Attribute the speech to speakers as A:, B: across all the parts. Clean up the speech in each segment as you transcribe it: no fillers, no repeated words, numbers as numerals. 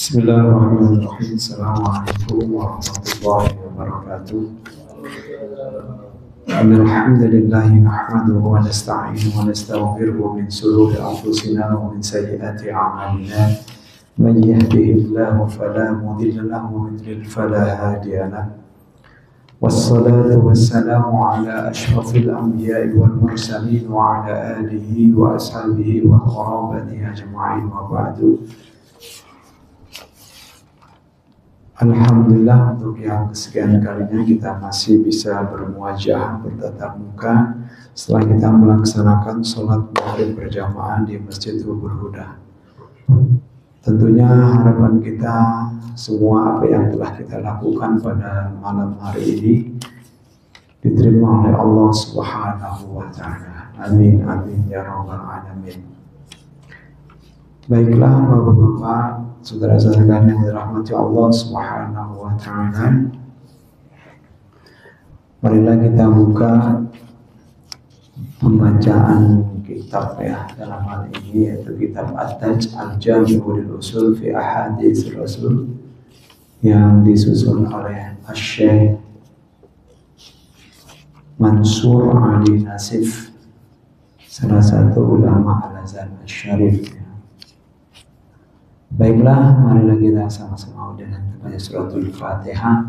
A: Bismillahirrahmanirrahim. Assalamualaikum warahmatullahi wabarakatuh. Alhamdulillahi nahmaduhu wa nasta'inuhu wa nastaghfiruhu min shururi anfusina wa min sayyiati a'malina. Man yahdihillahu fala mudilla lahu wa man yudlil fala hadiya lahu. Wassalatu wassalamu ala asyrafil anbiya'i wal mursalin wa ala alihi wa ashabihi wa qarabatihi ajma'in wa ba'du. Alhamdulillah, untuk yang kesekian kalinya kita masih bisa bermuajah, bertatap muka setelah kita melaksanakan sholat maghrib berjamaah di Masjid Rubul Huda. Tentunya harapan kita semua apa yang telah kita lakukan pada malam hari ini diterima oleh Allah Subhanahu wa Ta'ala. Amin, amin ya rabbal alamin. Baiklah Bapak-bapak, saudara-saudara yang dirahmati Allah Subhanahu wa Ta'ala, marilah kita buka pembacaan kitab dalam hal ini, yaitu kitab At-Taj Al-Jami'u lil Usul fi Ahadits Rasul yang disusun oleh Asy-Syaikh Mansur Ali Nasif, salah satu ulama Al-Azhar Asy-Syarif. Baiklah, marilah kita sama-sama dengan kepada suratul Fatihah.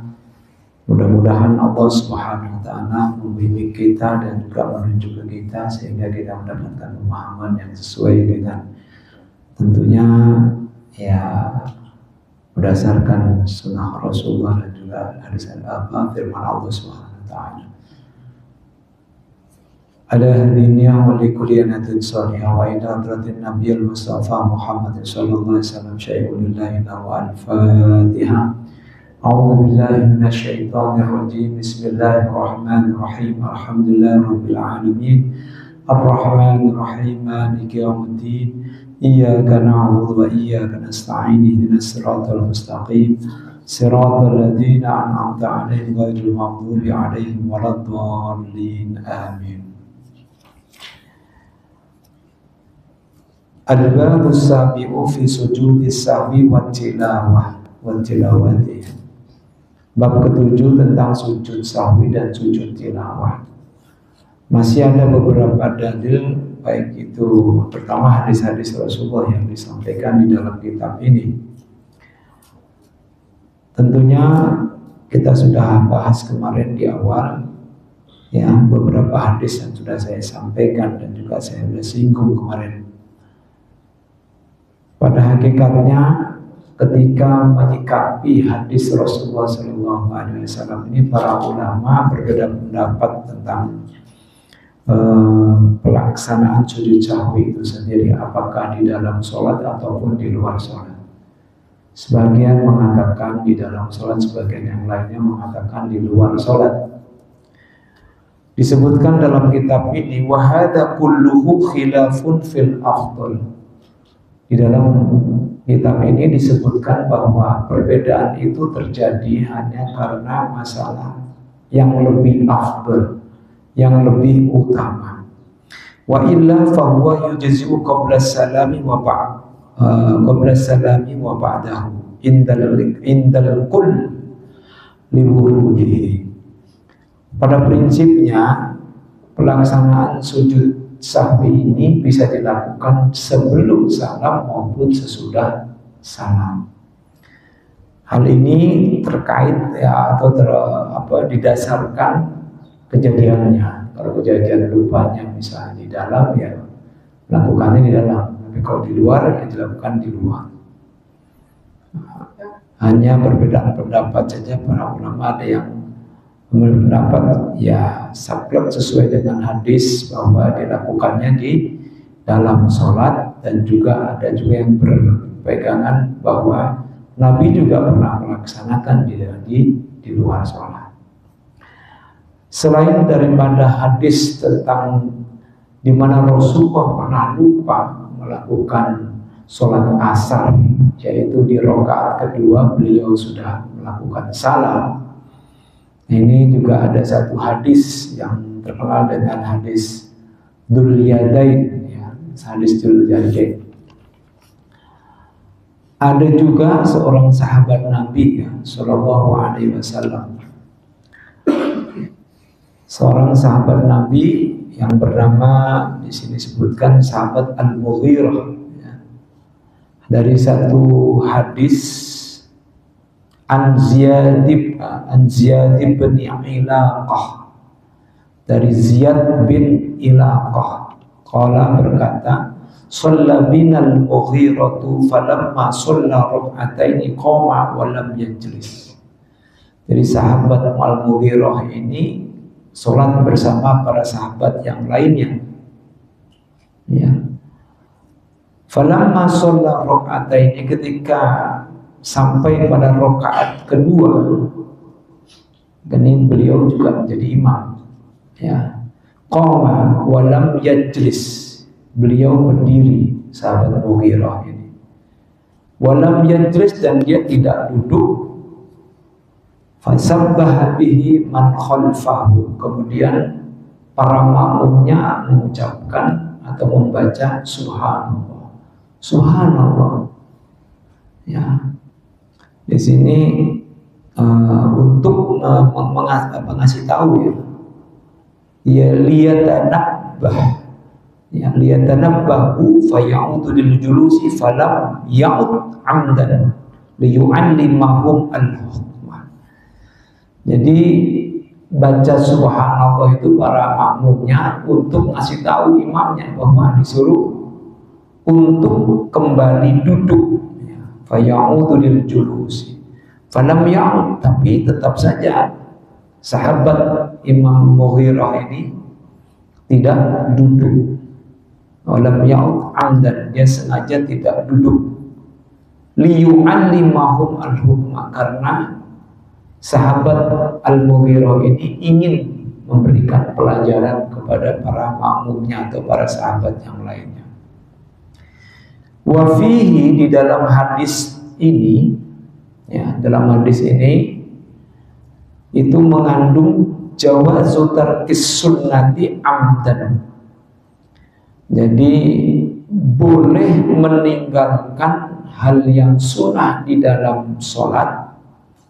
A: Mudah-mudahan Allah Subhanahu wa Ta'ala membimbing kita dan juga menunjuk ke kita sehingga kita mendapatkan pemahaman yang sesuai dengan tentunya berdasarkan sunnah Rasulullah dan juga hadis firman Allah Subhanahu wa Ta'ala. Ala hadiniya wa likuliyanatin salihah wa ila hadratin nabiyil mustafa Muhammad sallallahu alaihi wasallam syai'un lillahi wa al-Fatihah. A'udzu billahi minasy syaithanir rajim. Bismillahirrahmanirrahim. Alhamdulillahi rabbil alamin. Arrahmanir rahim. Maliki yaumiddin. Iyyaka na'budu wa iyyaka nasta'in. Ihdinas siratal mustaqim. Siratal ladzina an'amta 'alaihim ghairil maghdubi 'alaihim waladdallin. Amin. Al-babu sabi'u fi sujudis sahwi wa tilawati. Bab ketujuh tentang sujud sahwi dan sujud tilawah. Masih ada beberapa dalil, baik itu pertama hadis-hadis Rasulullah yang disampaikan di dalam kitab ini. Tentunya kita sudah bahas kemarin di awal beberapa hadis yang sudah saya sampaikan dan juga saya sudah singgung kemarin. Pada hakikatnya ketika menyikapi hadis Rasulullah SAW ini, para ulama berbeda pendapat tentang pelaksanaan sujud sahwi itu sendiri, apakah di dalam sholat ataupun di luar sholat. Sebagian mengatakan di dalam sholat, sebagian yang lainnya mengatakan di luar sholat. Disebutkan dalam kitab ini, wa hadza kulluhu khilafun fil afdal. Di dalam kitab ini disebutkan bahwa perbedaan itu terjadi hanya karena masalah yang lebih afdal, yang lebih utama. Wa illa fahuwa yujzi'u qabla salami wa ba'dahu indal kull liwurudihi. Pada prinsipnya pelaksanaan sujud sahwi ini bisa dilakukan sebelum salam maupun sesudah salam. Hal ini terkait didasarkan kejadiannya. Kalau kejadian lupanya misalnya di dalam, melakukannya di dalam. Tapi kalau di luar, dilakukan di luar. Hanya perbedaan pendapat saja para ulama. Ada yang berpendapat saklek sesuai dengan hadis bahwa dilakukannya di dalam sholat, dan juga ada juga yang berpegangan bahwa Nabi juga pernah melaksanakan di luar sholat. Selain daripada hadis tentang di mana Rasulullah pernah lupa melakukan sholat asar, yaitu di rakaat kedua beliau sudah melakukan salam. Ini juga ada satu hadis yang terkenal dengan hadis Dzul Yadain, hadis Dzul Yadain. Ada juga seorang sahabat Nabi ya, Shallallahu Alaihi Wasallam, seorang sahabat Nabi yang bernama di sini disebutkan sahabat Al-Mughirah. Ya. Dari satu hadis An Ziyad bin Ilaqah, dari Ziyad bin Ilaqah, qala berkata, shalla binal Mughiratu falamma shalla rak'ataini qama wa lam yajlis. Jadi sahabat Al-Mughirah ini sholat bersama para sahabat yang lainnya. Ya. Falamma shalla rak'ataini, ketika sampai pada rakaat kedua, dan beliau juga menjadi imam. Ya. Qama wa lam yajlis, beliau berdiri, sahabat Mughirah ini. Walam yajlis, dan dia tidak duduk. Fasabbaha bihi man khalfahu, kemudian para makmumnya mengucapkan atau membaca subhanallah, subhanallah. Ya, di sini untuk mengasih tahu ya liyatanabah. Ya, liyatanabbahu fayaudu lil julusi falam yaud amdan liyu'allimahum al-hukmah. Jadi baca subhanallah itu para makmumnya untuk ngasih tahu imamnya bahwa disuruh untuk kembali duduk. Ya, fayaudu lil julusi falam yaud, tapi tetap saja sahabat Imam Mughirah ini tidak duduk. Walam ya'ud amdan, dia sengaja tidak duduk. Liyu'allimahum al-hukmah, karena sahabat Al-Mughirah ini ingin memberikan pelajaran kepada para makmumnya atau para sahabat yang lainnya. Wa fihi, di dalam hadis ini, ya, dalam hadis ini itu mengandung jawazu tarkis sunnati amdan. Jadi boleh meninggalkan hal yang sunnah di dalam sholat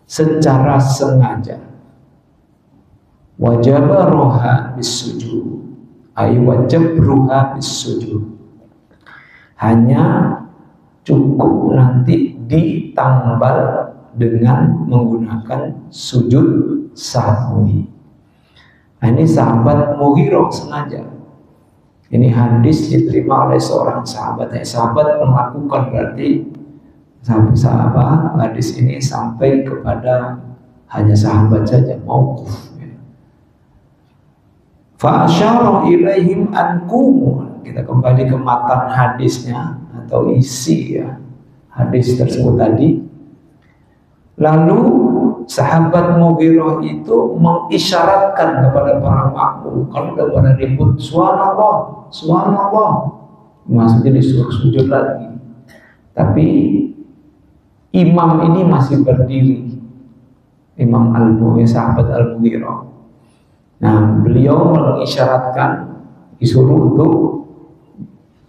A: secara sengaja. Wajabruha bisujud, ay wajabruha bisujud. Hanya cukup nanti ditambal dengan menggunakan sujud sahwi. Nah, ini sahabat Mughirah sengaja. Ini hadis diterima oleh seorang sahabat. Sahabat melakukan, berarti sahabat hadis ini sampai kepada hanya sahabat saja, mauquf. Fa asyara ilaihim an qumu. Kita kembali ke matan hadisnya atau isi ya hadis tersebut tadi. Lalu sahabat Mughirah itu mengisyaratkan kepada para makmum, kalau udah pada ribut, subhanallah, subhanallah, maksudnya disuruh sujud lagi. Tapi imam ini masih berdiri, Imam Al-Mughirah, sahabat Al-Mughirah. Nah, beliau mengisyaratkan, disuruh untuk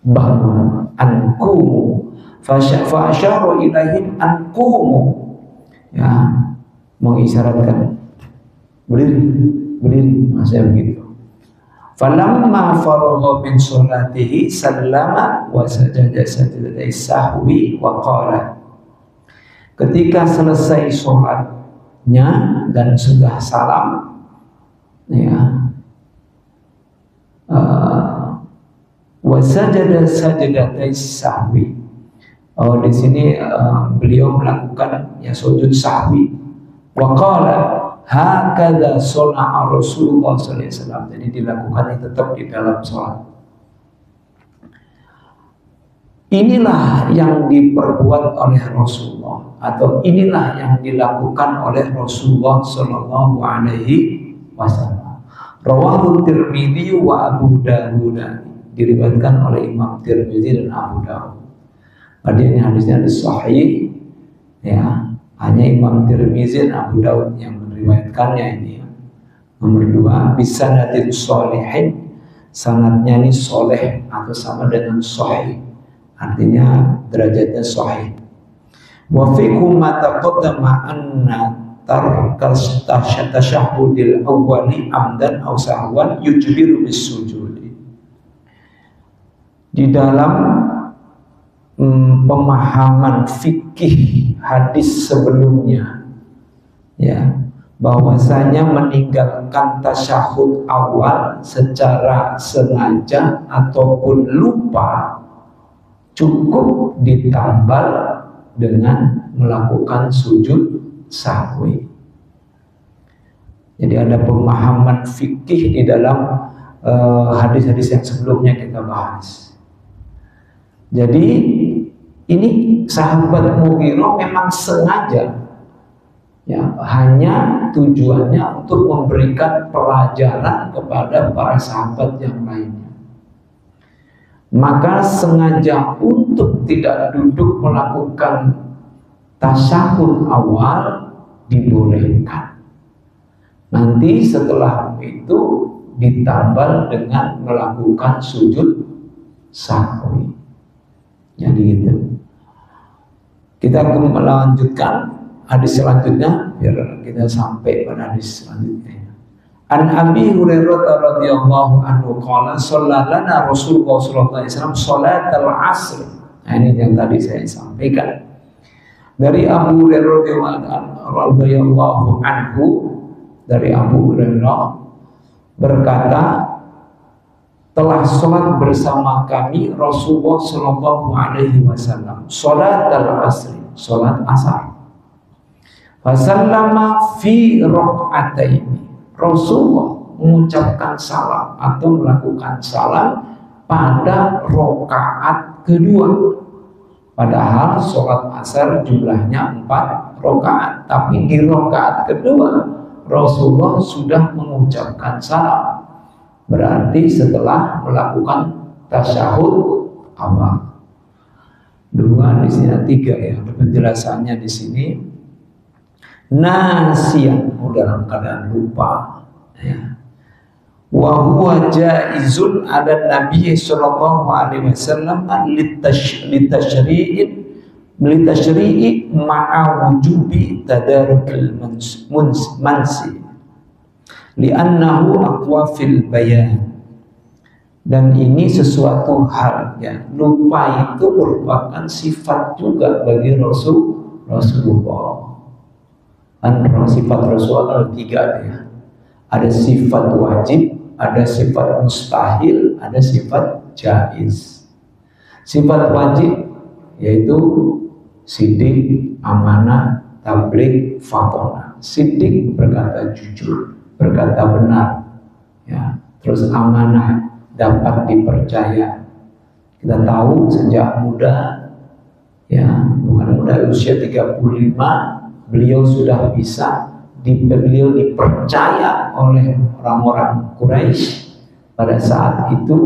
A: bangun, anqumu, fa'asyara ilaihim anqumu. Ya, mengisyaratkan berdiri, maksudnya begitu. Falamma faragha min sholatihi sallama wa sajada sajdatai sahwi wa qala. Ketika selesai sholatnya dan sudah salam, ya, wa sajada sajdatai sahwi. Oh, di sini beliau melakukan ya sujud sahwi. Wa qala hakadha shola'a Rasulullah sallallahu alaihi wasallam. Jadi dilakukannya tetap di dalam sholat. Inilah yang diperbuat oleh Rasulullah, atau inilah yang dilakukan oleh Rasulullah sallallahu alaihi wasallam. Rawahu Tirmidzi wa Abu Dawud. Diriwayatkan oleh Imam Tirmidzi dan Abu Dawud. Tadi ini hadisnya sahih, ya, hanya Imam Tirmidzi dan Abu Dawud yang meriwayatkannya ini. Nomor 2, bisanadin sholihin, sanadnya ini soleh atau sama dengan sahih, artinya derajatnya sahih. Wa fikum ma taqaddama anna tarkas tasyahhudil awwali amdan aw sahwan yujbiru bis sujudi. Di dalam pemahaman fikih hadis sebelumnya, ya, bahwasanya meninggalkan tasyahud awal secara sengaja ataupun lupa cukup ditambal dengan melakukan sujud sahwi. Jadi ada pemahaman fikih di dalam hadis-hadis yang sebelumnya kita bahas. Jadi ini sahabat Mughirah memang sengaja, ya, hanya tujuannya untuk memberikan pelajaran kepada para sahabat yang lainnya. Maka sengaja untuk tidak duduk melakukan tasyahud awal dibolehkan. Nanti setelah itu ditambal dengan melakukan sujud sahwi. Jadi gitu. Kita akan melanjutkan hadis selanjutnya biar kita sampai pada hadis selanjutnya. An Abi Hurairah radhiyallahu anhu qala sallallahu Rasulullah sallallahu alaihi wasallam salatul asr. Nah, ini yang tadi saya sampaikan. Dari Abu Hurairah radhiyallahu anhu, dari Abu Hurairah berkata, telah sholat bersama kami Rasulullah sallallahu alaihi wasallam salatul asr, sholat asar. Fasallama fi raq'ataini. Rasulullah mengucapkan salam atau melakukan salam pada rakaat kedua. Padahal sholat asar jumlahnya 4 rakaat, tapi di rakaat kedua Rasulullah sudah mengucapkan salam. Berarti setelah melakukan tasyahud awal. 2 di sini, 3 ya. Ada penjelasannya di sini. Nasiyan, dalam keadaan lupa, ya. Wa huwa jaizun ada Nabi sallallahu alaihi wasallam litashri'i ma'a wujubi tadarukil mansi li'annahu aqwa fil bayan. Dan ini sesuatu hal, ya, lupa itu merupakan sifat juga bagi Rasulullah. Kan sifat Rasulullah ada 3 ya. Ada sifat wajib, ada sifat mustahil, ada sifat jaiz. Sifat wajib yaitu sidik, amanah, tabligh, fatonah. Sidik berkata jujur, berkata benar, ya. Terus amanah, dapat dipercaya. Kita tahu sejak muda, ya, bukan muda, usia 35, beliau sudah bisa beliau dipercaya oleh orang-orang Quraisy pada saat itu,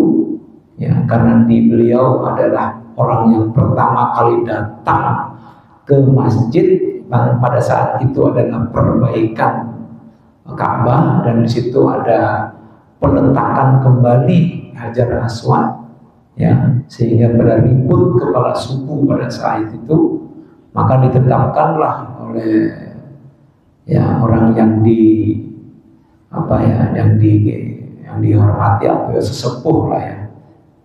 A: ya, karena beliau adalah orang yang pertama kali datang ke masjid pada saat itu adalah perbaikan Ka'bah, dan di situ ada peletakan kembali Hajar Aswad, ya, sehingga pada ribut kepala suku pada saat itu, maka ditetapkanlah oleh, ya, orang yang dihormati atau sesepuh lah, ya,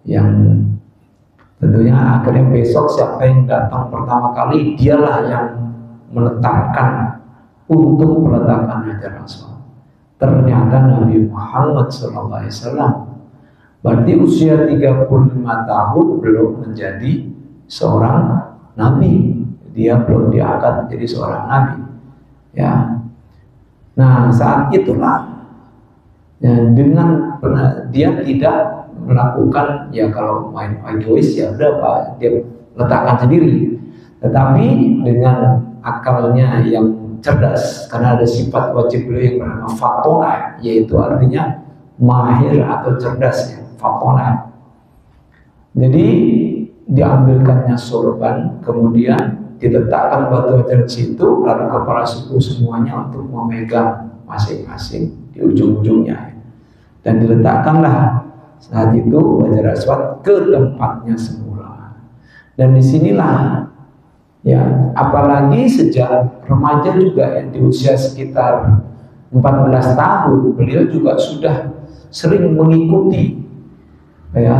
A: yang tentunya akhirnya besok siapa yang datang pertama kali dialah yang menetapkan untuk peletakan Hajar Aswad. Ternyata Nabi Muhammad SAW berarti usia 35 tahun belum menjadi seorang nabi. Dia belum diangkat menjadi seorang nabi, ya. Nah, saat itulah, ya, dengan dia tidak melakukan, ya, kalau main egois ya udah Pak, dia letakkan sendiri. Tetapi dengan akalnya yang cerdas, karena ada sifat wajib beliau yang bernama fatonah, yaitu artinya mahir atau cerdas, ya, fatonah. Jadi diambilkannya sorban, kemudian diletakkan batu hajar di situ, lalu kepala suku semuanya untuk memegang masing-masing di ujung-ujungnya, dan diletakkanlah saat itu Hajar Aswad ke tempatnya semula. Dan disinilah, Ya, apalagi sejak remaja juga ya, di usia sekitar 14 tahun beliau juga sudah sering mengikuti ya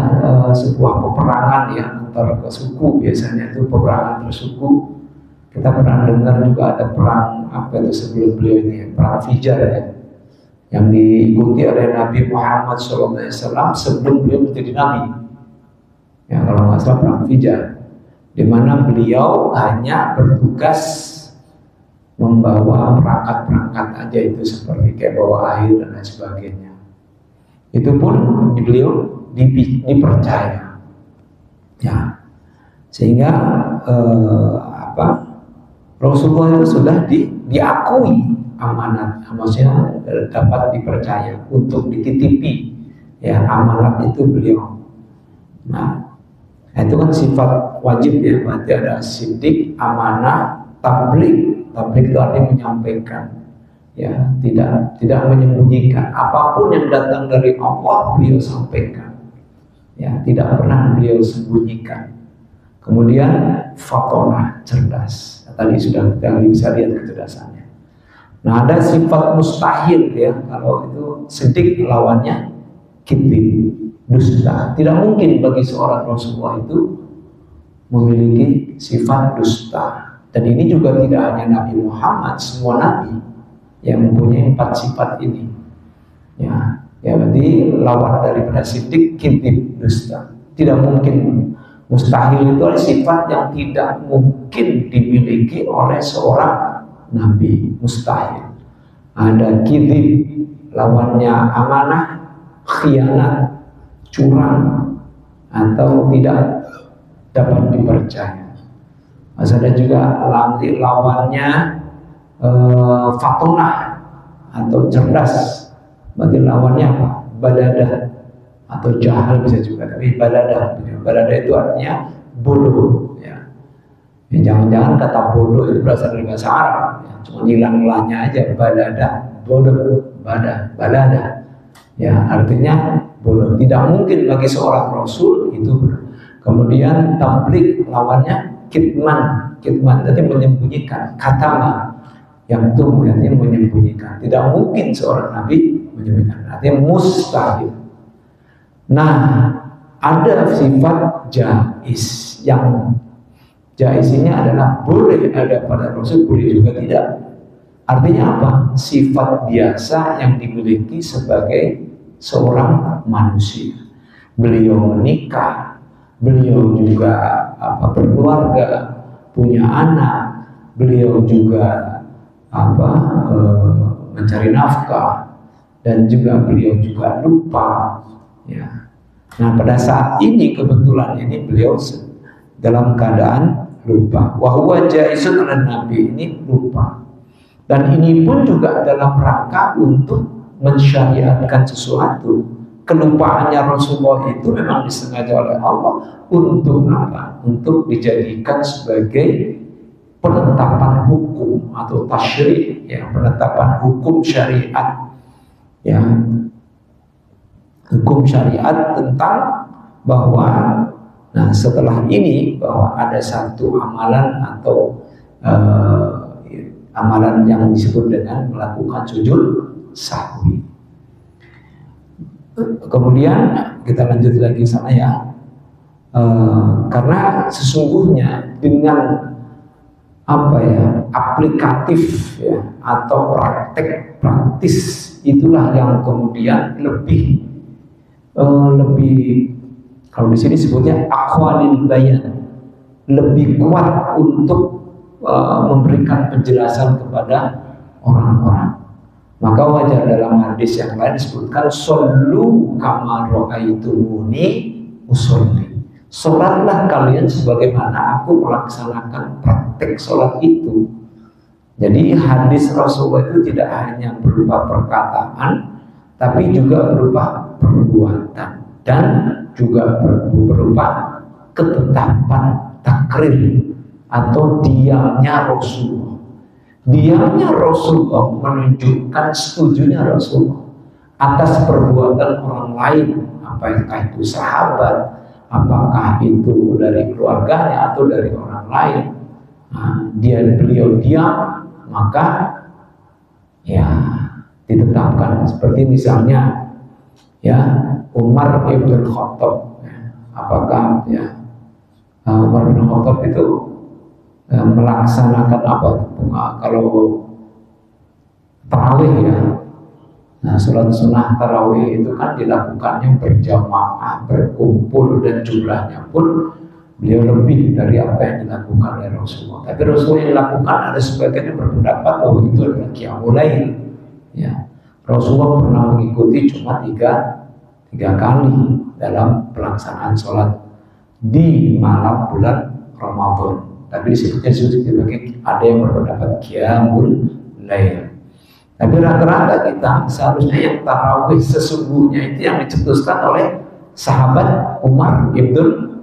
A: sebuah peperangan ya antar suku, biasanya itu peperangan bersuku. Kita pernah dengar juga ada perang apa itu sebelum beliau ini, perang Fijar ya, yang diikuti oleh Nabi Muhammad SAW sebelum beliau menjadi nabi. Ya kalau nggak salah perang Fijar, di mana beliau hanya bertugas membawa perangkat-perangkat aja, itu seperti kayak bawa air dan lain sebagainya. Itu pun beliau dipercaya, ya, sehingga Rasulullah itu sudah diakui amanat, maksudnya dapat dipercaya untuk dititipi ya amanat itu beliau. Nah, itu kan sifat wajib ya, berarti ada sidik, amanah, tabligh. Tabligh itu artinya menyampaikan, ya, tidak menyembunyikan. Apapun yang datang dari Allah beliau sampaikan, ya, tidak pernah beliau sembunyikan. Kemudian fatonah, cerdas. Tadi sudah kita bisa lihat kecerdasannya. Nah, ada sifat mustahil ya, kalau itu sidik lawannya kadzib, dusta. Tidak mungkin bagi seorang Rasulullah itu memiliki sifat dusta. Dan ini juga tidak hanya Nabi Muhammad, semua nabi yang mempunyai 4 sifat ini. Ya, berarti lawan daripada sidik, kadzib, dusta. Tidak mungkin. Mustahil itu adalah sifat yang tidak mungkin dimiliki oleh seorang nabi. Mustahil. Ada kadzib, lawannya amanah, khianat, curang, atau tidak dapat dipercaya. Ada juga lawannya fatonah atau cerdas. Berarti lawannya apa? Badadah atau jahal bisa juga, tapi badadah itu artinya bodoh ya. Jangan-jangan kata bodoh itu berasal dari bahasa Arab ya. Cuma hilang-hilangnya aja, badadah, bodoh, badadah ya, artinya bodoh. Tidak mungkin bagi seorang rasul itu. Kemudian tabligh lawannya kitman itu menyembunyikan, katama yang itu artinya menyembunyikan. Tidak mungkin seorang nabi menyembunyikan, artinya mustahil. Nah, ada sifat jaiz, yang jaiz ini adalah boleh ada pada Rasul, boleh juga tidak. Artinya apa? Sifat biasa yang dimiliki sebagai seorang manusia. Beliau menikah, beliau juga berkeluarga, punya anak, beliau juga mencari nafkah, dan juga beliau juga lupa ya. Nah, pada saat ini kebetulan ini beliau dalam keadaan lupa. Wahwa jaizun ala nabi, ini lupa. Dan ini pun juga dalam rangka untuk mensyariatkan sesuatu. Kelupaannya Rasulullah itu memang disengaja oleh Allah untuk apa? Untuk dijadikan sebagai penetapan hukum atau tasyri', ya, penetapan hukum syariat, ya, hukum syariat tentang bahwa nah setelah ini bahwa ada satu amalan atau amalan yang disebut dengan melakukan sujud sahwi. Kemudian kita lanjut lagi sana ya, karena sesungguhnya dengan aplikatif ya atau praktis itulah yang kemudian lebih kalau di sini sebutnya aqwalil bayan, lebih kuat untuk memberikan penjelasan kepada orang-orang. Maka wajar dalam hadis yang lain disebutkan shollu kama ra'aitumuni usolli. Sholatlah kalian sebagaimana aku melaksanakan praktek sholat itu. Jadi hadis Rasulullah itu tidak hanya berupa perkataan, tapi juga berupa perbuatan dan juga berupa ketetapan takrir atau diamnya Rasulullah. Diamnya Rasulullah menunjukkan setujunya Rasulullah atas perbuatan orang lain, apakah itu sahabat, apakah itu dari keluarganya atau dari orang lain, beliau diam, maka ya ditetapkan. Seperti misalnya ya Umar ibn Khattab, apakah ya Umar bin Khattab itu melaksanakan apa? Kalau tarawih ya, nah sholat sunnah tarawih itu kan dilakukannya berjamaah, berkumpul, dan jumlahnya pun beliau lebih dari apa yang dilakukan oleh Rasulullah. Tapi Rasulullah yang dilakukan ada sebagian yang berpendapat bahwa itu adalah qiyamul lail. Ya, Rasulullah pernah mengikuti cuma tiga kali dalam pelaksanaan sholat di malam bulan Ramadan. Tapi disebutnya sebagai ada yang berpendapat qiyamul lail. Tapi rata-rata kita seharusnya yang tarawih sesungguhnya itu yang dicetuskan oleh sahabat Umar ibn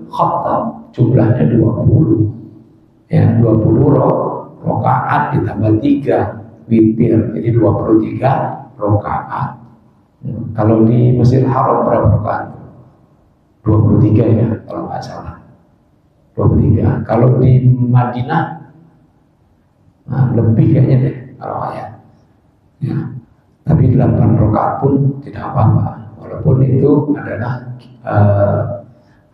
A: Khattab. Jumlahnya 20 ya, 20 rakaat ditambah 3 witir, jadi 23 rakaat. Kalau di Masjidil Haram berapa rakaat? 23 ya kalau nggak salah, 23. Kalau di Madinah lebih kayaknya deh kalau ya. Tapi 8 rakaat pun tidak apa-apa, walaupun itu adalah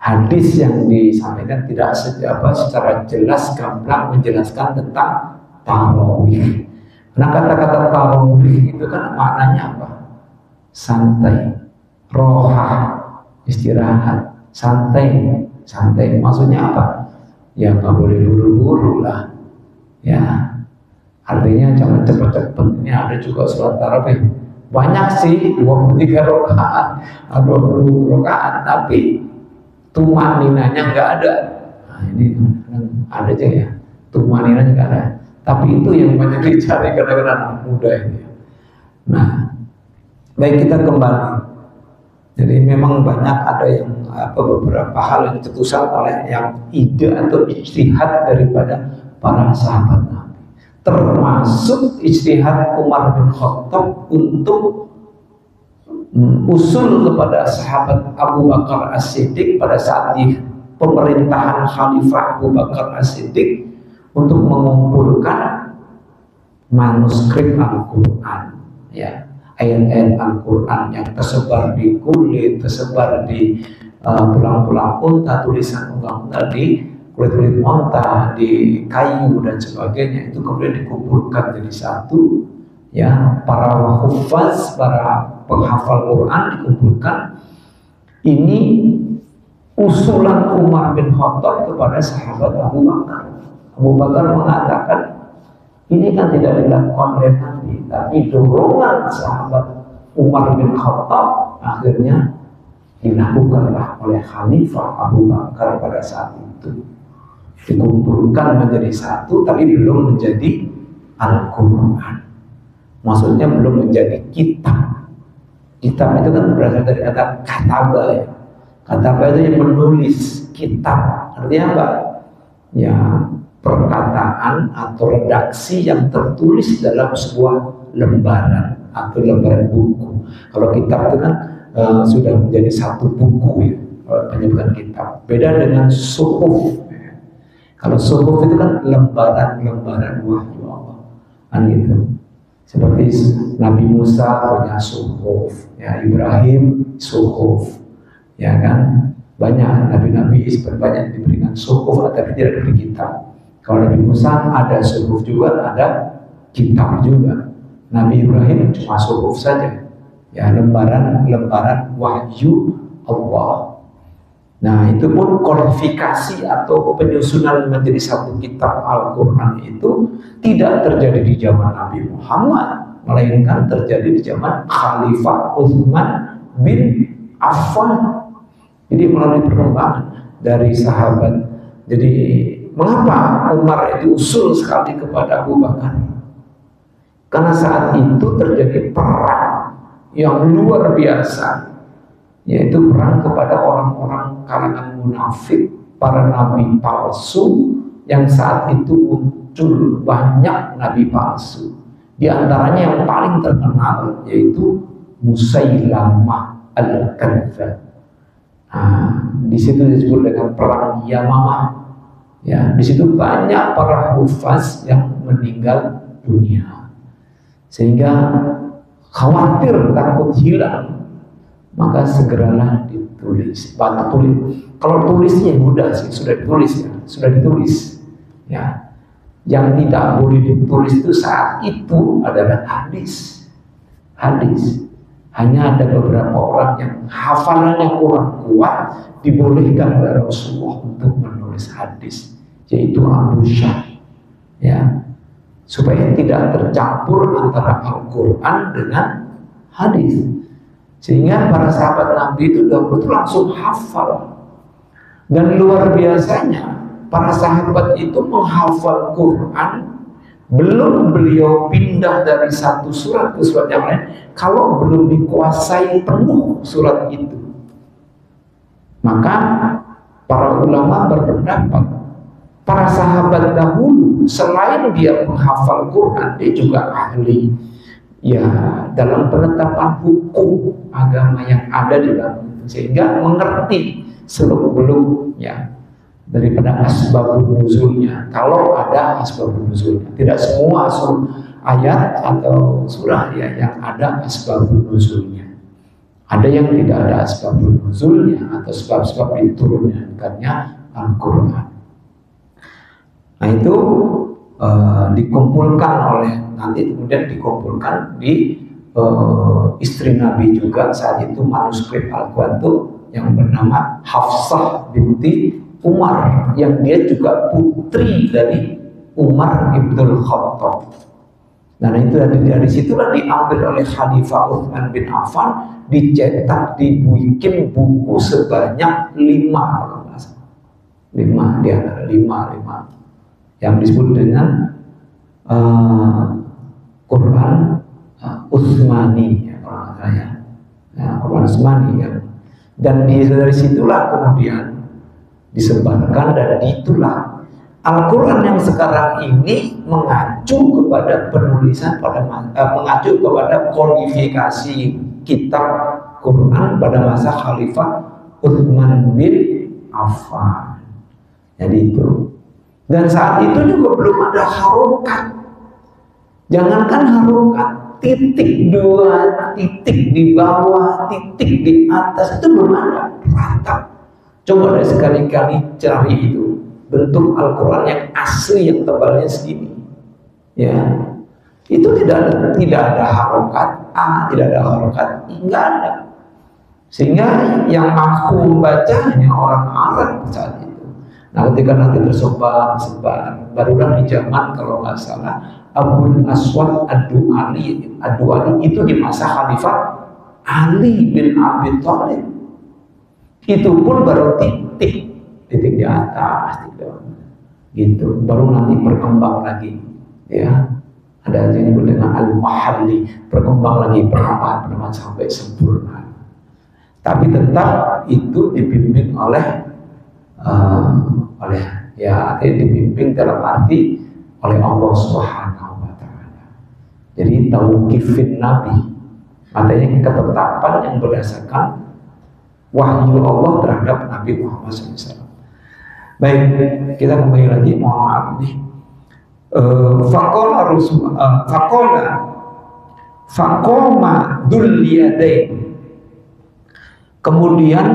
A: hadis yang disampaikan tidak secara jelas gamblang menjelaskan tentang tarawih. Nah, kata-kata tarawih itu kan maknanya apa? Santai, roha, istirahat, santai. Maksudnya apa? Ya nggak boleh buru-buru lah. Ya, artinya jangan cepat-cepat. Ini ada juga sholat tarawih. Banyak sih 23 rakaat, 20 rakaat, tapi tumaninanya nggak ada. Nah, ini ada aja ya, tumaninanya nggak ada. Tapi itu yang banyak dicari kadang-kadang anak muda ini. Nah, baik, kita kembali. Jadi memang banyak ada yang beberapa hal yang cetusan oleh yang ide atau ijtihad daripada para sahabat Nabi. Termasuk ijtihad Umar bin Khattab untuk usul kepada sahabat Abu Bakar As-Siddiq pada saat di pemerintahan Khalifah Abu Bakar As-Siddiq untuk mengumpulkan manuskrip Al-Quran, ya, ayat-ayat Al-Quran yang tersebar di kulit, tersebar di tulang-tulang unta, tulisan unta di kulit-kulit unta, di kayu dan sebagainya, itu kemudian dikumpulkan jadi satu, ya, para hufaz, para penghafal Quran dikumpulkan. Ini usulan Umar bin Khattab kepada sahabat Abu Bakar. Abu Bakar mengatakan ini kan tidak dilakukan oleh Nabi, tapi dorongan sahabat Umar bin Khattab akhirnya dilakukanlah oleh Khalifah Abu Bakar pada saat itu. Dikumpulkan menjadi satu, tapi belum menjadi Al-Quran. Maksudnya belum menjadi kitab. Kitab itu kan berasal dari kata kataba ya. Kataba itu yang menulis, kitab. Artinya apa? Ya, perkataan atau redaksi yang tertulis dalam sebuah lembaran atau lembaran buku. Kalau kitab itu kan sudah menjadi satu buku ya, penyebutan kitab. Beda dengan suhuf. Kalau suhuf itu kan lembaran wahyu Allah. Kan gitu. Seperti Nabi Musa punya suhuf, ya, Ibrahim suhuf, ya kan, banyak nabi-nabi banyak diberikan suhuf tapi tidak diberi kitab. Kalau Nabi Musa ada suhuf juga, ada kitab juga. Nabi Ibrahim cuma suhuf saja, ya, lembaran wahyu Allah. Nah, itu pun kodifikasi atau penyusunan menjadi satu kitab Al-Quran itu tidak terjadi di zaman Nabi Muhammad, melainkan terjadi di zaman Khalifah Utsman bin Affan. Jadi melalui perkembangan dari sahabat. Jadi mengapa Umar itu usul sekali kepada Abu Bakar? Karena saat itu terjadi perang yang luar biasa, yaitu perang kepada orang-orang kalangan munafik, para nabi palsu, yang saat itu muncul banyak nabi palsu. Di antaranya yang paling terkenal yaitu Musailamah al-Kadzdzab. Nah, di situ disebut dengan perang Yamamah. Ya, di situ banyak para hufaz yang meninggal dunia. Sehingga khawatir takut hilang, maka segeralah ditulis. Kalau tulisnya mudah sih, sudah ditulis ya, sudah ditulis. Ya, yang tidak boleh ditulis itu saat itu adalah hadis. Hadis. Hanya ada beberapa orang yang hafalannya kurang kuat, dibolehkan oleh Rasulullah untuk menulis hadis, yaitu Abu Syah, ya, supaya tidak tercampur antara Al-Quran dengan hadis. Sehingga para sahabat Nabi itu dahulu itu langsung hafal. Dan luar biasanya, para sahabat itu menghafal Quran belum beliau pindah dari satu surat ke surat yang lain kalau belum dikuasai penuh surat itu. Maka para ulama berpendapat para sahabat dahulu selain dia menghafal Quran, dia juga ahli ya dalam penetapan hukum agama yang ada di dalam itu, sehingga mengerti seluk-beluk ya daripada asbabun nuzulnya. Kalau ada asbabun nuzulnya, tidak semua ayat atau surah ya yang ada asbabun nuzulnya. Ada yang tidak ada asbabun nuzulnya atau sebab-sebab diturunkannya Al-Quran. Nah itu dikumpulkan oleh, nanti kemudian dikumpulkan di istri Nabi juga saat itu manuskrip Al-Quran itu yang bernama Hafsah binti Umar, yang dia juga putri dari Umar ibnul Khattab. Dan itu dari situlah diambil oleh Khalifah Utsman bin Affan, dicetak, dibikin buku sebanyak 5 dia ada 5 yang disebut dengan Quran Utsmani ya, kalau saya Quran Utsmani ya. Dan dari situlah kemudian disebarkan, dan itulah Al-Quran yang sekarang ini mengacu kepada penulisan mengacu kepada kodifikasi kitab Quran pada masa Khalifah Utsman bin Affan. Jadi itu. Dan saat itu juga belum ada harokat. Jangankan harokat, titik 2, titik di bawah, titik di atas itu belum ada, rata. Coba deh sekali-kali cari itu bentuk Al-Quran yang asli yang tebalnya segini, ya itu tidak ada harokat A, tidak ada harokat I, nggak ada. Sehingga yang mampu membaca hanya orang Arab saat itu. Nah ketika nanti tersebar, barulah di zaman kalau nggak salah Abul Aswad Ad-Du'ali itu di masa Khalifah Ali bin Abi Thalib. Itu pun baru titik di atas gitu, baru nanti berkembang lagi ya. Ada yang disebut dengan al-mahalli, berkembang lagi perkembangan sampai sempurna. Tapi tetap itu dibimbing oleh ya dibimbing dalam arti oleh Allah Subhanahu wa Ta'ala. Jadi tauqifin Nabi, artinya ketetapan yang berdasarkan wahyu Allah terhadap Nabi Muhammad SAW. Baik, kita kembali lagi, mohon maaf nih. Faqoma Dzul Yadain. Kemudian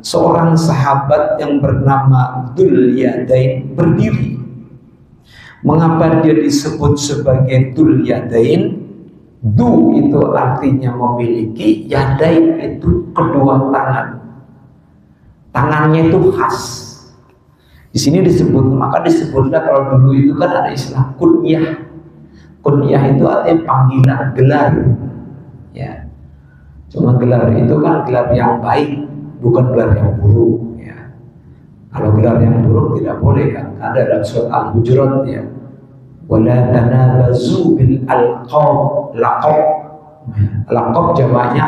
A: seorang sahabat yang bernama Dzul Yadain berdiri. Mengapa dia disebut sebagai Dzul Yadain? Du itu artinya memiliki, Yadain itu kedua tangan. Tangannya itu khas. Di sini disebut, maka disebutlah kalau dulu itu kan ada istilah kunyah. Kunyah itu artinya panggilan, gelar. Ya. Cuma gelar itu kan gelar yang baik, bukan gelar yang buruk. Ya. Kalau gelar yang buruk tidak boleh kan. Ada dalam surat Al-Hujurat ya. Wala tanabazu bil alqab, laqab jamaknya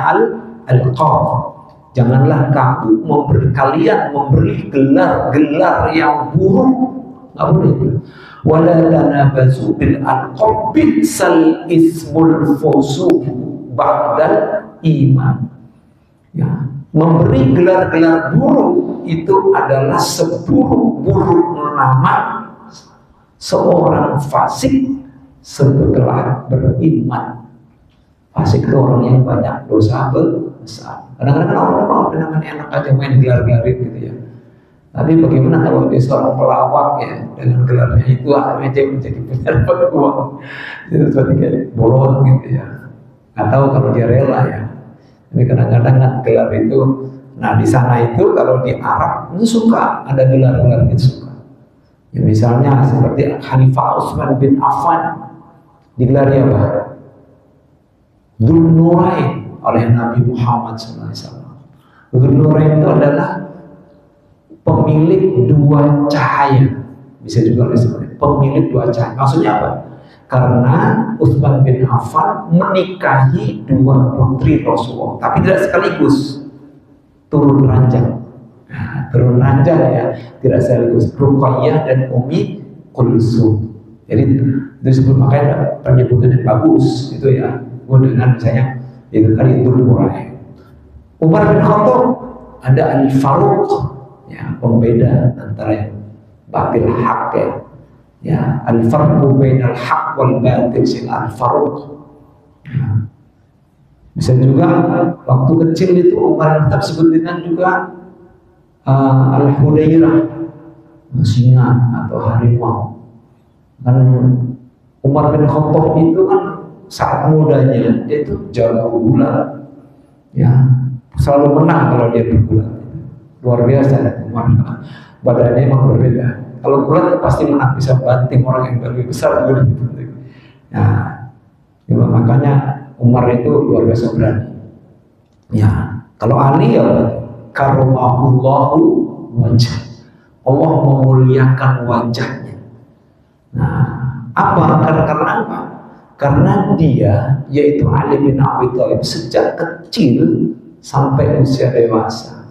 A: alqab. Janganlah kamu kalian memberi gelar yang buruk, nggak boleh itu. Wala tanabazu bil alqab, bisal ismul fusuq ba'dal iman. Ya, Memberi gelar-gelar buruk itu adalah seburuk-buruk nama seorang fasik setelah beriman. Fasik itu orang yang banyak dosa besar. Kadang-kadang orang namanya enak aja main gelar-gelarin gitu ya. Tapi bagaimana kalau dia seorang pelawak ya, dengan gelarnya itu akhirnya dia menjadi penyerbat uang. Itu seperti kayak bolot gitu ya. Atau kalau dia rela ya. Tapi kadang-kadang kan gelar itu, nah di sana itu kalau di Arab itu suka ada gelar-gelar itu suka. Ya misalnya seperti Khalifah Utsman bin Affan digelari apa? Dzun-Nurain oleh Nabi Muhammad SAW. Dzun-Nurain itu adalah pemilik dua cahaya, bisa juga disebut pemilik dua cahaya. Maksudnya apa? Karena Utsman bin Affan menikahi dua putri Rasulullah, tapi tidak sekaligus, turun ranjang. Nah, turun ranjang ya, tidak sekaligus, Ruqayyah dan Ummi Kulsum. Jadi itu disebut, makanya penyebutan yang bagus itu ya, dengan misalnya itu tadi itu Murah. Umar bin Khattab ada Al-Faruq, ya, pembeda antara yang batil hak ya. Ya, al-farqu bainal haq wal batil, sing al-faruq. Ya. Bisa juga waktu kecil itu Umar tetap sebut dengan juga al-hudairah, singa atau harimau. Kan Umar bin Khattab itu kan saat mudanya dia itu jago gulat, ya, selalu menang kalau dia bergulat. Luar biasa Umar, badannya emang berbeda. Kalau gulat pasti menang, bisa banting orang yang lebih besar juga. Nah, ya, makanya Umar itu luar biasa berani. Ya, kalau Ali ya karomahullahu wajah, Allah memuliakan wajahnya. Nah, karena apa? Karena dia, yaitu Ali bin Abi Thalib, sejak kecil sampai usia dewasa,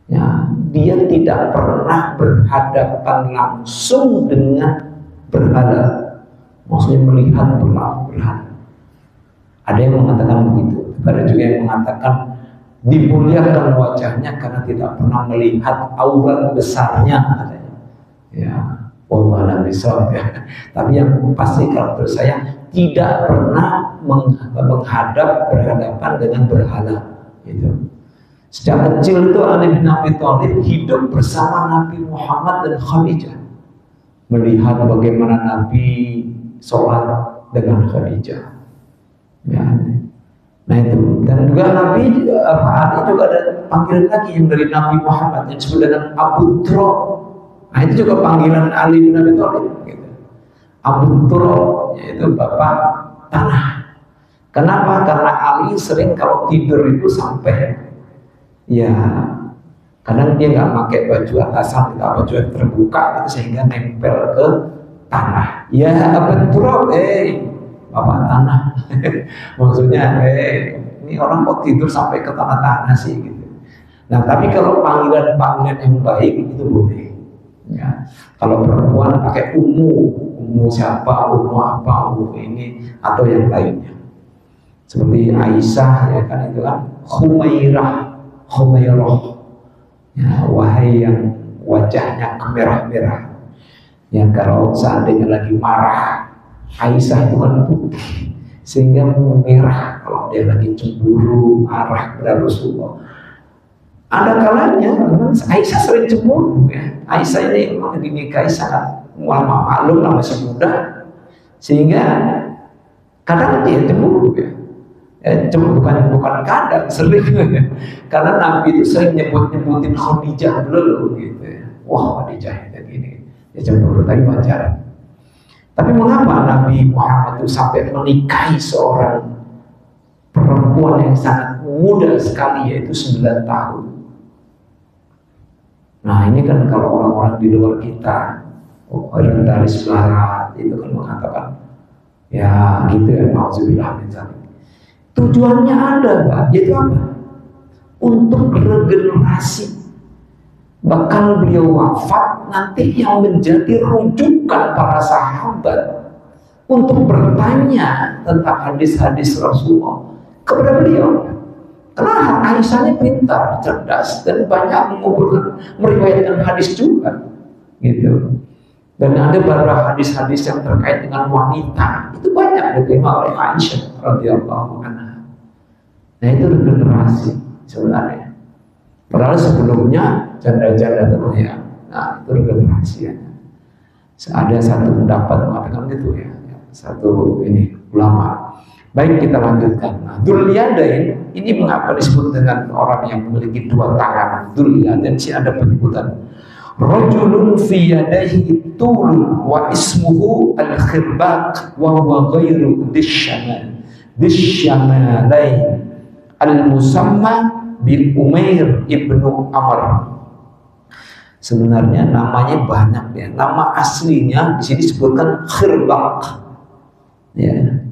A: ya, dia tidak pernah berhadapan langsung dengan berhala, maksudnya melihat berhala. Ada yang mengatakan begitu, ada juga yang mengatakan dimuliakan wajahnya karena tidak pernah melihat aurat besarnya, katanya. Ya, wallahu a'lam ya. Tapi yang pasti kalau menurut saya tidak pernah berhadapan dengan berhala itu. Sejak kecil itu Ali bin Abi Thalib hidup bersama Nabi Muhammad dan Khadijah, melihat bagaimana Nabi sholat dengan Khadijah. Ya. Nah itu, dan juga Nabi Ali juga ada panggilan lagi yang dari Nabi Muhammad yang disebut dengan Abu Turab. Nah itu juga panggilan Ali bin Abi Thalib. Gitu. Abu Turab, yaitu bapak tanah. Kenapa? Karena Ali sering kalau tidur itu sampai ya, kadang dia nggak pakai baju atasan, baju yang terbuka gitu, sehingga nempel ke tanah. Ya, betul, bapak tanah. Maksudnya, ini orang kok tidur sampai ke tanah-tanah sih gitu. Nah, tapi kalau panggilan-panggilan yang baik itu boleh. Ya, kalau perempuan pakai umu siapa, umu apa, umu ini atau yang lainnya. Seperti Aisyah ya kan, itu kan Humairah, ya, wahai yang wajahnya kemerah-merah. Yang kalau seandainya lagi marah, Aisyah itu kan putih, sehingga merah kalau dia lagi cemburu, marah pada Rasulullah. Ada kalanya memang Aisyah sering cemburu ya. Aisyah ini memang dinikahi sangat maklum lah, masih muda, sehingga kadang dia cemburu ya. Bukan kadang, sering. Karena Nabi itu sering nyebutin Khadijah dulu gitu ya. Wah, Khadijah kayak gini, ya cemburu, tapi wajar. Tapi mengapa Nabi Muhammad itu sampai menikahi seorang perempuan yang sangat muda sekali, yaitu 9 tahun? Nah ini kan kalau orang-orang di luar kita, orientalis barat itu kan mengatakan ya gitu ya, nauzubillah min dzalik. Tujuannya ada, Pak, yaitu apa? Untuk regenerasi. Bakal beliau wafat, nanti yang menjadi rujukan para sahabat untuk bertanya tentang hadis-hadis Rasulullah kepada beliau. Karena Aisyah ini pintar, cerdas, dan banyak mengumpulkan, meriwayatkan hadis juga, gitu. Dan ada beberapa hadis-hadis yang terkait dengan wanita itu banyak diterima oleh Aisyah radhiyallahu anha. Nah itu regenerasi sebenarnya. Padahal sebelumnya janda-janda terus ya. Nah itu regenerasi ya. Ada satu pendapat mengatakan gitu ya, satu ini ulama. Baik, kita lanjutkan. Nah, Dzul-Yadain ini mengapa disebut dengan orang yang memiliki dua tangan? Dzul-Yadain sih ada penyebutan. Rajulun fi yadayhi tulun wa ismuhu al-khirbaq wa huwa ghairu dishamalain al-musamma bi Umair ibnu Amr. Sebenarnya namanya banyak ya. Nama aslinya di sini disebutkan khirbaq. Ya.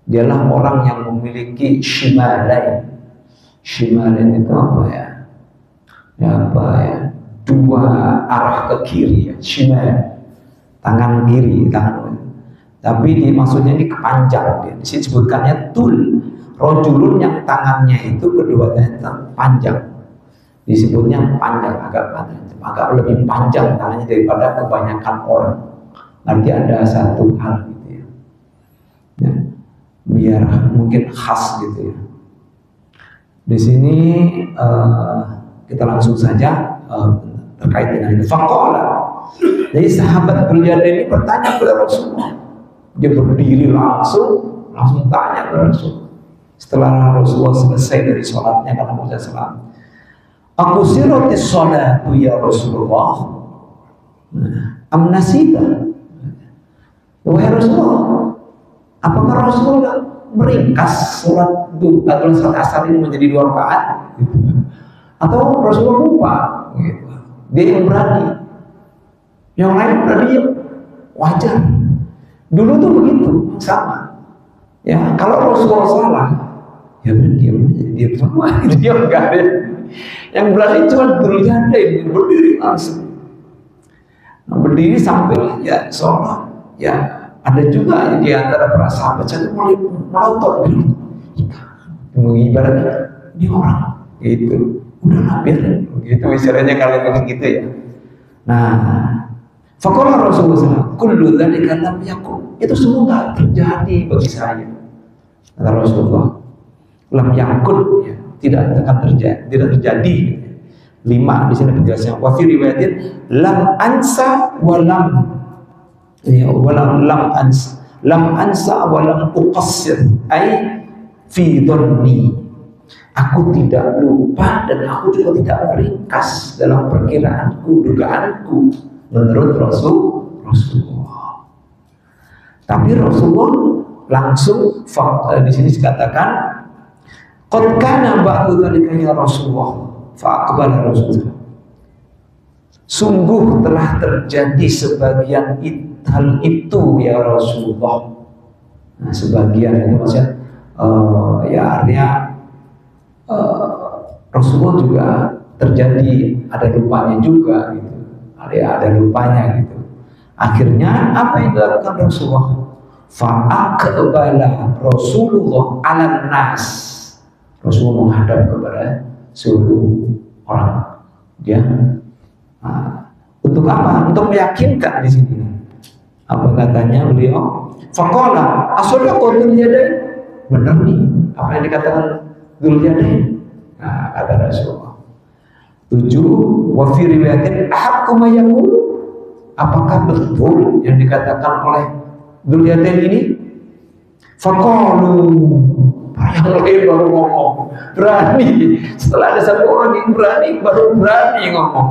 A: Dialah orang yang memiliki shimalain. Shimalain itu apa ya? Ya apa ya? Dua arah ke kiri ya. Shimal. Tangan kiri, tangan. Tapi maksudnya ini kepanjang ya. Di sini disebutkannya tul. Rojulun yang tangannya itu kedua-duanya panjang. Disebutnya panjang, agak lebih panjang tangannya daripada kebanyakan orang. Nanti ada satu hal gitu ya. Ya. Biar mungkin khas gitu ya. Di sini kita langsung saja terkait dengan itu. Faqala. Jadi sahabat Dzul-Yadain ini bertanya kepada Rasulullah. Dia berdiri langsung tanya kepada Rasulullah. Setelah Rasulullah selesai dari sholatnya karena mau salam. Aku siratis sholatu ya Rasulullah. Amnasita. Wahai Rasulullah, apakah Rasulullah meringkas sholat atau sholat asar ini menjadi 2 rakaat? Atau Rasulullah lupa? Gitu. Dia yang berani. Yang lain berani wajar. Dulu tuh begitu, sama. Ya, kalau Rasulullah salah, ya diam aja, diam semua. Dia enggak ada. Yang berani cuma Dzul-Yadain, berdiri langsung. Nah, berdiri sambil ya sholat. Ya ada juga di antara para sahabat saya mulai melotot gitu. Mengibaratkan dia orang gitu. Udahlah biar gitu istilahnya kalau gitu ya. Nah, faqala Rasulullah kullu dzalika lam yakun. Itu semua enggak terjadi bagi saya. Kata Rasulullah, lam yakun ya, tidak akan terjadi, tidak terjadi. 5 di sini penjelasannya. Wa fi riwayatin lam ansa wa lam ya walam lam ansa wa lam uqassir ai fi dhanni. Aku tidak lupa dan aku juga tidak meringkas dalam perkiraanku, dugaanku menurut Rasulullah. Tapi Rasulullah langsung di sini dikatakan qad kana ba'du dzalika ya Rasulullah fa aqbala Rasulullah. Sungguh telah terjadi sebagian hal itu ya Rasulullah. Nah, sebagian itu maksudnya ya artinya Rasulullah juga terjadi ada lupanya juga gitu. Ada lupanya gitu. Akhirnya apa yang dilakukan Rasulullah? Fa'aqbala Rasulullah 'alan nas. Rasulullah menghadap kepada seluruh orang. Dia untuk apa? Untuk meyakinkan di sini. Apa katanya beliau? Faqala as-sadaqatu Dzul-Yadain. Benar nih apa yang dikatakan Dzul-Yadain. Nah, kata Rasulullah. 7 wa fi riwayatin ahaqqu ma yaqul. Apakah betul yang dikatakan oleh Dzul-Yadain ini? Faqalu, yang lain baru ngomong, berani. Setelah ada satu orang yang berani, baru berani ngomong.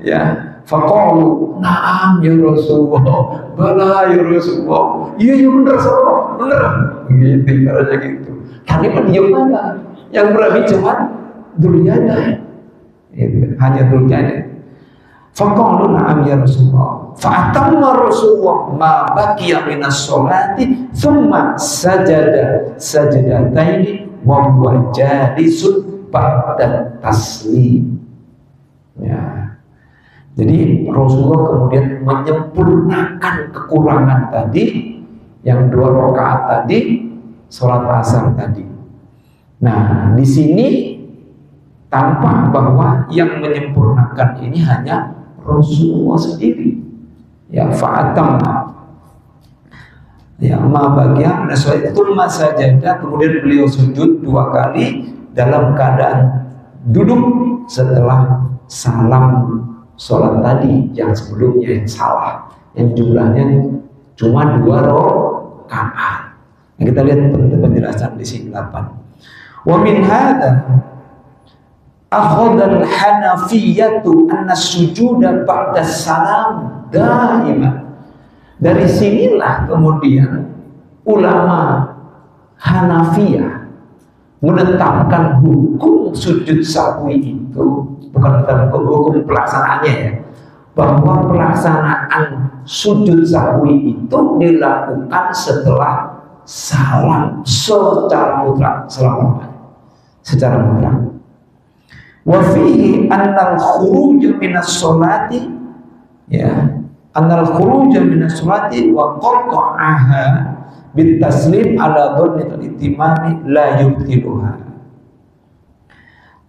A: Ya, faqalu, na'am ya Rasulullah, bala ya Rasulullah. Iya ya benar Rasulullah, benar. Gitu caranya gitu. Tadi dia mana? Yang berani cuma Dzul-Yadain. Hanya Dzul-Yadain. Faqalu na'am ya Rasulullah. Fa'atamma Rasulullah ma baqiya minas sholati thumma sajada sajadataini wa huwa jalisun ba'da taslim. Ya. Jadi Rasulullah kemudian menyempurnakan kekurangan tadi yang 2 rakaat tadi sholat asar tadi. Nah, di sini Tampak bahwa yang menyempurnakan ini hanya Rasulullah sendiri. Ya, fa'atamma. Ya, ma bagian itu masa jeda, kemudian beliau sujud 2 kali dalam keadaan duduk setelah salam sholat tadi yang sebelumnya yang salah, yang jumlahnya cuma 2 rakaat. Nah, kita lihat penjelasan di sini 8. Wa min hadza akhadha al-hanafiyyatu anna sujuda ba'da salam daiman. Dari sinilah kemudian ulama Hanafiyah menetapkan hukum sujud sahwi itu, bukan hukum pelaksanaannya ya, bahwa pelaksanaan sujud sahwi itu dilakukan setelah salam secara mutlak, secara mutlak. Wa fihi annal khuruj minas sholati, ya, annal khuruj minas sholati wa qat'aha bit taslim ala dhannil itimami la yubtiluha.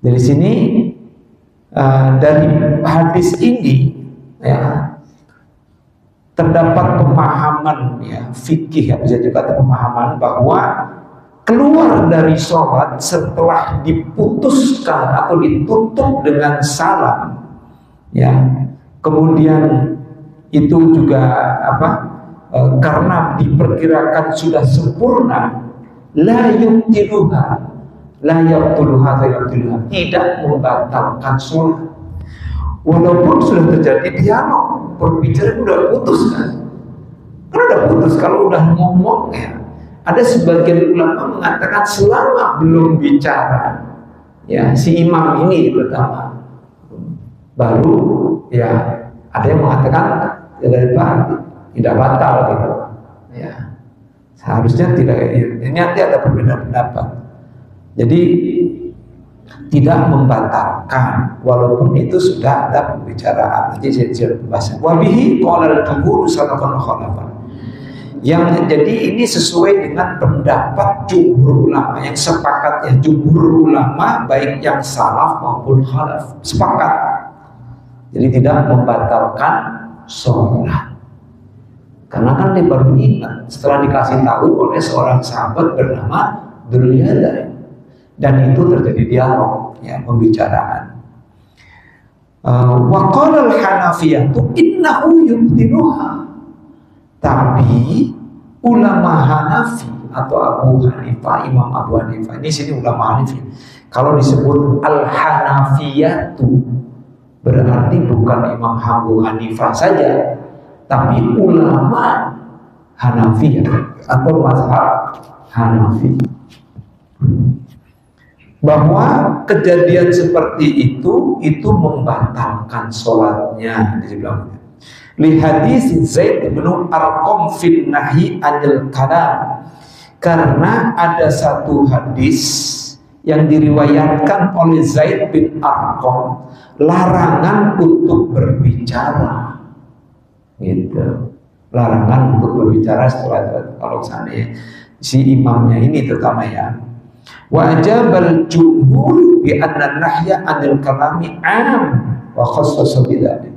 A: Dari sini dari hadis ini ya terdapat pemahaman ya fikih, ya bisa juga ada pemahaman bahwa keluar dari sholat setelah diputuskan atau ditutup dengan salam, ya, kemudian itu juga karena diperkirakan sudah sempurna, la yubtiluha, tidak membatalkan sholat, walaupun sudah terjadi dialog, berbicara udah putus kan, udah putus. Kalau udah ngomong ya, ada sebagian ulama mengatakan selama belum bicara, ya si imam ini pertama, baru ya ada yang mengatakan tidak batal gitu, ya seharusnya tidak. Ini nanti ada perbedaan pendapat. Jadi tidak membatalkan walaupun itu sudah ada pembicaraan. Nanti saya bahas. Wabihi qala al-jumhur salafan khalafan. Yang jadi ini sesuai dengan pendapat jumhur ulama, yang sepakatnya jumhur ulama baik yang salaf maupun khalaf sepakat. Jadi tidak membatalkan sholat. Karena kan dia baru ingat setelah dikasih tahu oleh seorang sahabat bernama Dzulyadah, dan itu terjadi dialog, ya, pembicaraan. Wa qala al-Hanafiyatu innahu yubtiluha. Tapi ulama Hanafi atau Abu Hanifah, Imam Abu Hanifah, ini sini ulama Hanafi. Kalau disebut al-Hanafiyatu berarti bukan Imam Abu Hanifah saja, tapi ulama Hanafi atau mazhab Hanafi, bahwa kejadian seperti itu membatalkan sholatnya. Disebutnya li hadis Zaid bin Arqam fil nahyi anil kalam, karena ada satu hadis yang diriwayatkan oleh Zaid bin Arqam, larangan untuk berbicara, gitu. Larangan untuk berbicara setelah kalau seandainya si imamnya ini terutama ya. Wa ajabal jumhur bi anna nahya anil kalami am wa khassasa bidzalik.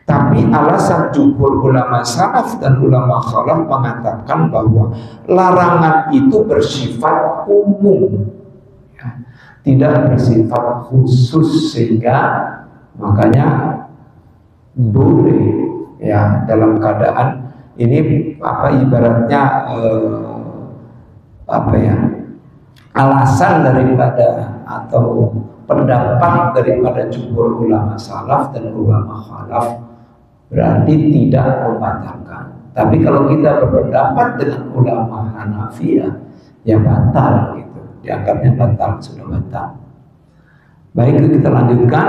A: Tapi alasan jumhur ulama salaf dan ulama khalaf mengatakan bahwa larangan itu bersifat umum, ya, tidak bersifat khusus, sehingga makanya boleh, ya, dalam keadaan ini ibaratnya alasan daripada atau pendapat daripada jumhur ulama salaf dan ulama khalaf berarti tidak membatalkan. Tapi kalau kita berpendapat dengan ulama Hanafiyah, ya batal gitu, dianggapnya batal, sudah batal. Baik, kita lanjutkan.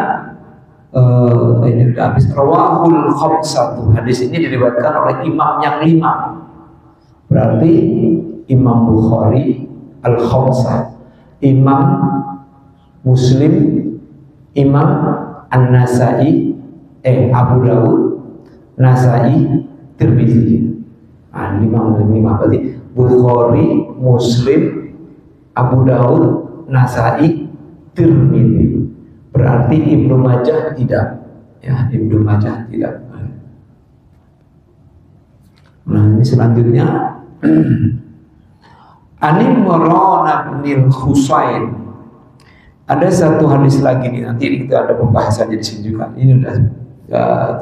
A: Ini sudah habis. Rawahul khamsatu, hadis ini diriwayatkan oleh imam yang 5. Berarti Imam Bukhari al-khamsah, Imam Muslim, Imam An-Nasai, Abu Dawud, Nasai, Tirmizi. Imam berarti Bukhari, Muslim, Abu Dawud, Nasai, Tirmizi. Berarti Ibnu Majah tidak, ya Ibnu Majah tidak. Nah ini selanjutnya An-Imran bin Husain. Ada satu hadis lagi nih, nanti kita ada pembahasannya di sini juga. Ini udah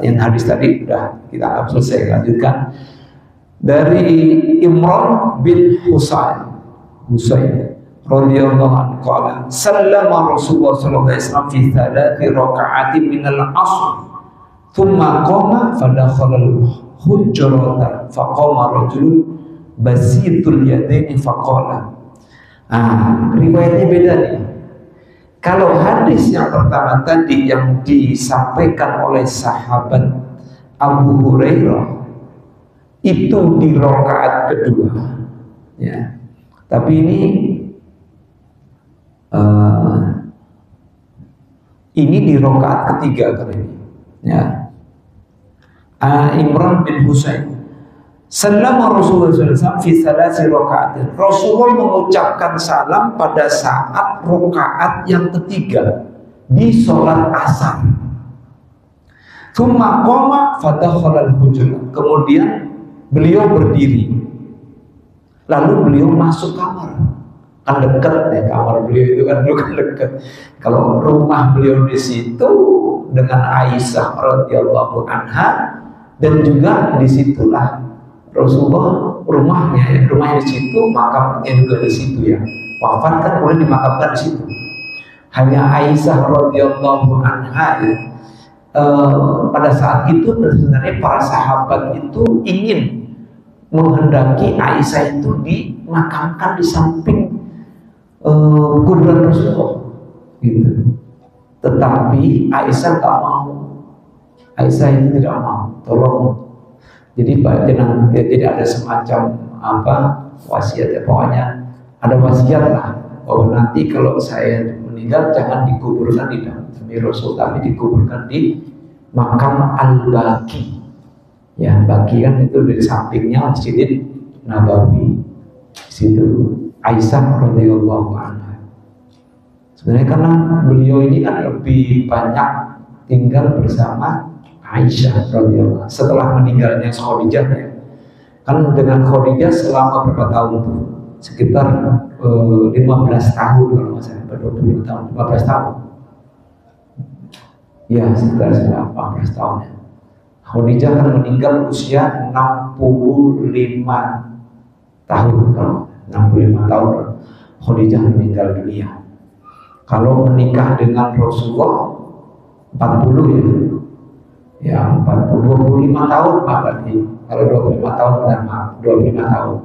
A: yang hadis tadi udah kita anggap selesai. Lanjutkan dari Imran bin Husain radhiyallahu anhu qala sallama Rasulullah sallallahu alaihi wasallam fi thalathi raka'atin min al-'ashr thumma qama fadakhala al-hujrata faqama rajulun basitul yadaini faqala. Riwayatnya beda nih. Kalau hadis yang pertama tadi yang disampaikan oleh sahabat Abu Hurairah itu di rakaat kedua, ya. Tapi ini di rakaat ketiga kali ini, ya. Imran bin Husain. Sallama Rasulullah SAW fi salasi raka'atin. Rasulullah mengucapkan salam pada saat rakaat yang ketiga di sholat asar. Tsumma qama fadakhala al-hujrah. Kemudian beliau berdiri. Lalu beliau masuk kamar. Kan dekat ya kamar beliau itu kan dekat. Kalau rumah beliau di situ dengan Aisyah radhiyallahu anha dan juga disitulah Rasulullah rumahnya di situ, makamnya juga di situ ya. Wafat kan boleh dimakamkan di situ. Hanya Aisyah radhiyallahu anha ya, pada saat itu sebenarnya para sahabat itu ingin menghendaki Aisyah itu dimakamkan di samping kuburan Rasulullah gitu. Tetapi Aisyah tak mau. Aisyah itu tidak mau. Tolong. Jadi tidak ada semacam wasiat ya, pokoknya ada wasiat lah bahwa nanti kalau saya meninggal jangan dikuburkan di dalam Rasul, tapi dikuburkan di makam Al-Baqi. Ya, Baqi kan itu dari sampingnya Masjid Nabawi. Situ Aisyah radhiyallahu anha. Sebenarnya karena beliau ini kan lebih banyak tinggal bersama Aisyah radhiyallahu anha setelah meninggalnya Khadijah ya. Kan dengan Khadijah selama berapa tahun tuh? Sekitar 15 tahun kalau nggak salah, 25 tahun, 15 tahun. Ya, sekitar 15 tahun ya. Khadijah kan meninggal usia 65 tahun, kalau 65 tahun Khadijah meninggal dunia. Kalau menikah dengan Rasulullah 40 ya. Ya 25 tahun Pak berarti. Kalau 25 tahun dan maaf 25 tahun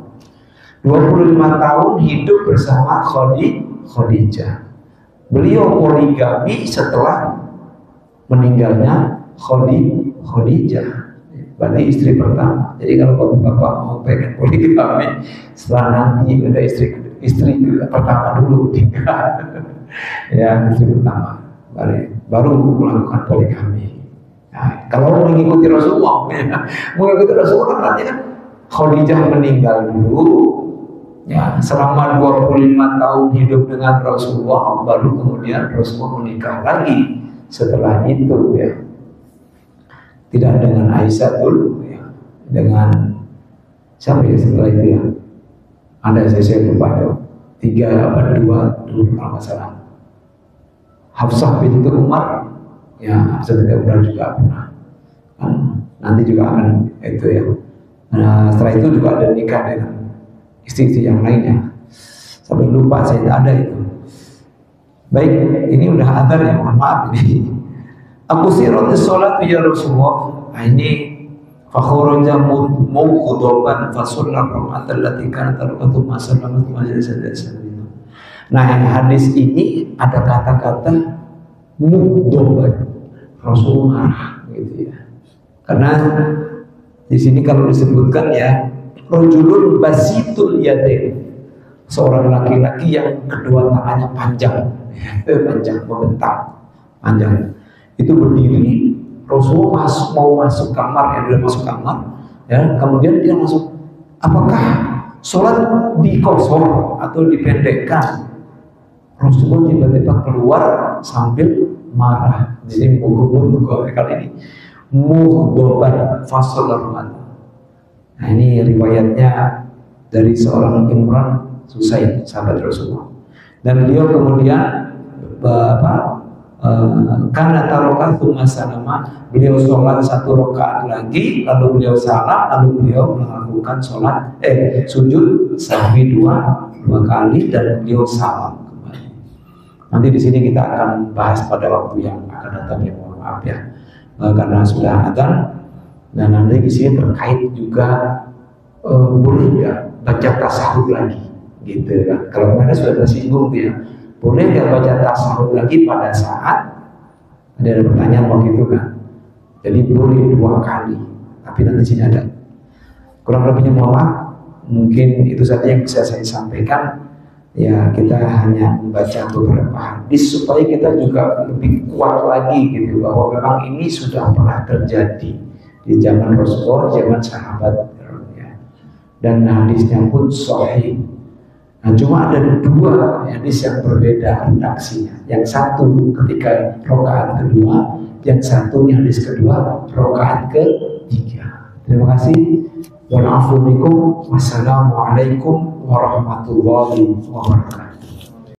A: 25 tahun hidup bersama Khadijah. Beliau poligami setelah meninggalnya Khadijah. Berarti istri pertama. Jadi kalau bapak-bapak mau pengen poligami setelah nanti ada istri pertama dulu tinggal. Ya istri pertama baru melakukan poligami. Nah, kalau mengikuti Rasulullah, mengikuti Rasulullah berarti kan Khadijah meninggal dulu, ya selama 25 tahun hidup dengan Rasulullah, baru kemudian Rasulullah menikah lagi setelah itu ya. Tidak dengan Aisyah dulu ya, dengan siapa ya setelah itu ya? Ada saya lupa itu 2 dulu kalau nggak salah. Hafsah bintu Umar. Ya, sebenarnya Umar juga pernah. Nanti juga akan itu ya. Nah, setelah itu juga ada nikah dengan istri-istri yang lainnya. Sampai lupa saya tidak ada itu. Baik, ini udah adar ya, mohon maaf ini. Aku sirat sholat ya Rasulullah. Ini fakhoroja mawkudoban fasullah rahmatal latika tarqatu masallamat majalah. Nah, hadis ini ada kata-kata mukdoban. Rasul marah gitu ya. Karena di sini kalau disebutkan ya rajulun basitul yadain, seorang laki-laki yang kedua tangannya panjang, panjang membentang, panjang. Itu berdiri, Rasul mau masuk kamar, ya dia masuk kamar, ya kemudian dia masuk. Apakah sholat dikosor atau dipendekkan? Rasulullah tiba-tiba keluar sambil marah. Di sini mughdab kali ini mughdaban fasal Ramadan. Nah ini riwayatnya dari seorang Imran Husain, sahabat Rasulullah. Dan beliau kemudian karena tarokat salama, beliau sholat 1 rakaat lagi, lalu beliau salam, lalu beliau melakukan sujud sahwi dua kali dan beliau salam kembali. Nanti di sini kita akan bahas pada waktu yang akan datang, ya mohon maaf ya, karena sudah adzan. Dan nanti di sini terkait juga boleh nggak baca tasahud lagi, gitu kan? Kalau kemarin sudah tersinggung ya, boleh nggak baca tasahud lagi pada saat ada pertanyaan waktu itu kan? Jadi boleh 2 kali, tapi nanti sini ada kurang lebihnya mohon maaf. Mungkin itu saja yang bisa saya sampaikan. Ya kita hanya membaca beberapa hadis supaya kita juga lebih kuat lagi gitu, bahwa memang ini sudah pernah terjadi di zaman Rasulullah, zaman sahabat ya. Dan hadisnya pun sahih. Nah, cuma ada 2 hadis yang berbeda redaksinya. Yang satu ketika rakaat kedua, yang satunya hadis kedua rakaat ketiga. Terima kasih. Wassalamualaikum warahmatullahi wabarakatuh.